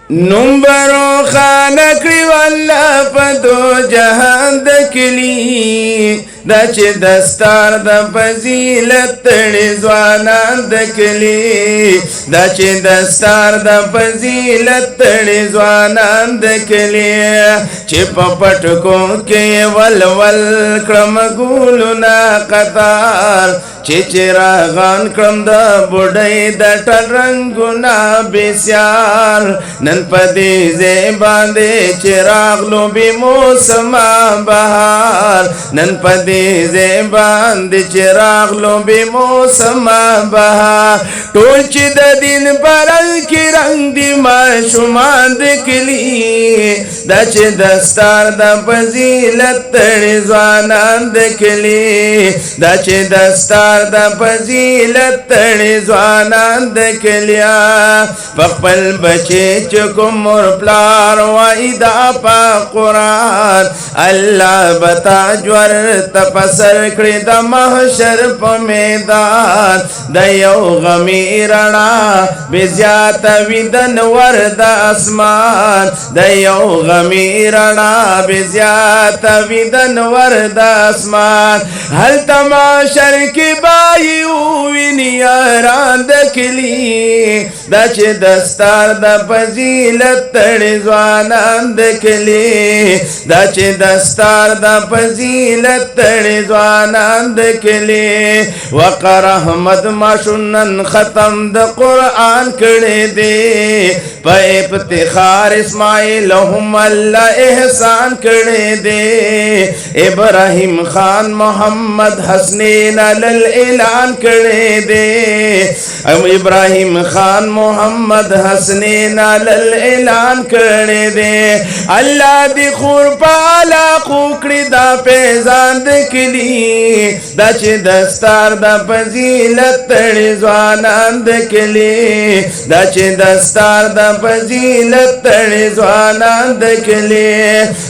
نمبرو خانکڑی واللہ پدو جہان دکلی دا چه دستار دا فضیلت تڑی زوانان دکلی دا چه دستار دا فضیلت تڑی زوانان دکلی چه پپٹکو کے ول کرم گولنا قطار چه چراغان کرم دا بڑای دا ٹل رنگونا بسیار نن پدی زیباندے چراغ لو بی موسم بہار نن پدی زیباندے چراغ لو بی موسم بہار ٹول چی دا دین پرل کی رنگ دی معشومان دکلی دا چی دستار دا فضیلت تڑی زوانان دکلی دا چی دستار دا فضیلت تڑی زوانان دکلیا پخپل بچے چکم اور پلار وائی دا پا قرآن اللہ بتا جور تپسر کری دا محشر پا میدان دا یو غمی رنا بزیات ویدن ورد اسمان دا یو غمی رنا بزیات ویدن ورد اسمان حل تماشر کی بائی اوینی آران دکلی دا چه دستار دا فضیلت تڑی زوانان دکلی دا چه دستار دا فضیلت تڑی زوانان دکلی وقر احمد ماشنن ختم دا قرآن کڑی دی پا ابتخار اسماعیل ہم اللہ احسان کڑی دی ابراہیم خان محمد حسنین اعلان کڑی دی ابراہیم خان محمد حسنین اعلان کڑی دی اللہ دی خور پالا خوکڑی دا پیزان دکلی دا چی دستار دا فضیلت تڑی زوانان دکلی دا چی دستار دا فضیلت تڑی زوانان دکلی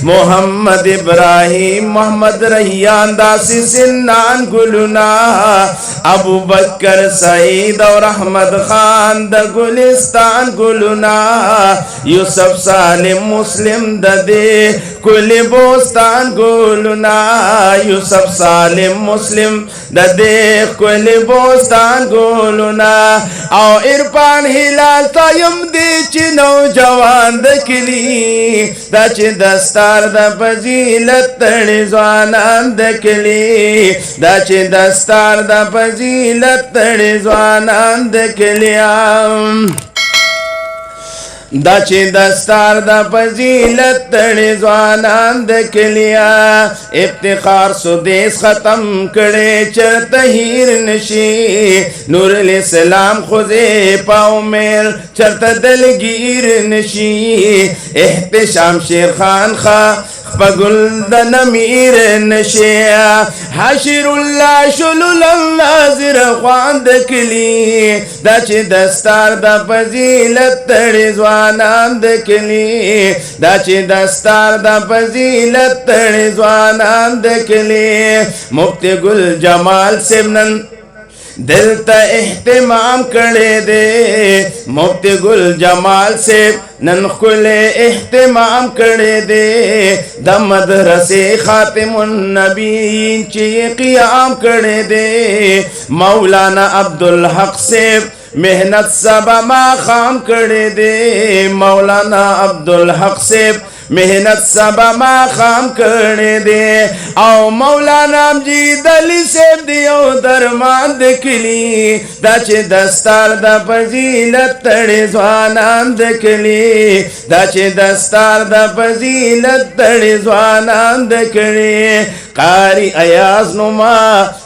محمد ابراہیم محمد ریان دا سی سنان گلنا ابو بکر سعید اور احمد خان دا گلستان گلنا یوسف سالم مسلم دا دے کل بوستان گلنا یوسف سالم مسلم دا دے کل بوستان گلنا او ارپان ہلال تایم دے چی نوجوان دکلی دا چی دستار دا فضیلت تڑی زوانان دکلی دا چی دستار دا فضیلت تڑی زوانان دکلیم دا چی دستار دا فضیلت تڑی زوانان دکلیا افتخار سدیس ختم کڑے چرت ہیر نشی نور الاسلام خوزے پاؤ میل چرت دلگیر نشی احتشام شیر خان خواہ پگل دن امیر نشیا حشر اللہ شلول ناظر خوان دکلی دا چی دستار دا فضیلت تڑی زوانان دکلی دا چی دستار دا فضیلت تڑی زوانان دکلی مفتی گل جمال سمنن دل تا احتمام کڑے دے مفتی گل جمال سے ننخل احتمام کڑے دے دا مدرسے خاتم النبیین چی قیام کڑے دے مولانا عبدالحق سے محنت سبا ما خام کڑے دے مولانا عبدالحق سے محنت سبا ما خام کڑے دے او مولانا مجید علی سیب دیو درمان دکلی دا چی دستار دا فضیلت تڑی زوانان دکلی دا چی دستار دا فضیلت تڑی زوانان دکلی قاری ایاز نما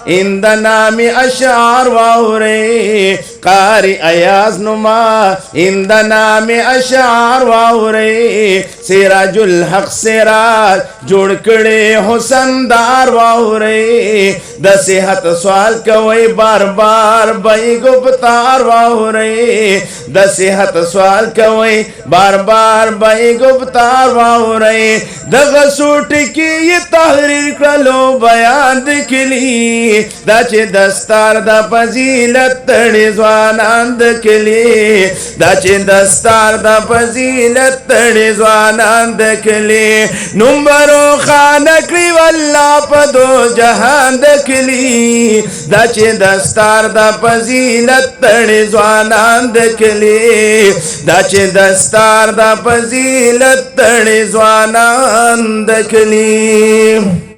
اند نامی اشعار واورے قاری ایاز نما اند نامی اشعار واورے سراج الحق سراج جوڑ کڑے حسن دار واورے دا صحت سوال کوئی بار بار بھائی گفتار واورے دا صحت سوال کوئی بار بار بھائی گفتار واورے دا غسوٹ کی یہ تحریر خپلو بیان د کلی دا چې دستار د فضیلت تړي ځوانان د کلی دا چې دستار د فضیلت تړي ځوانان د کلی نمبرو خان کړی والله په دو جهان د کلی دا چې دستار د فضیلت تړي ځوانان د کلی دا چې دستار د فضیلت تړي ځوانان د کلی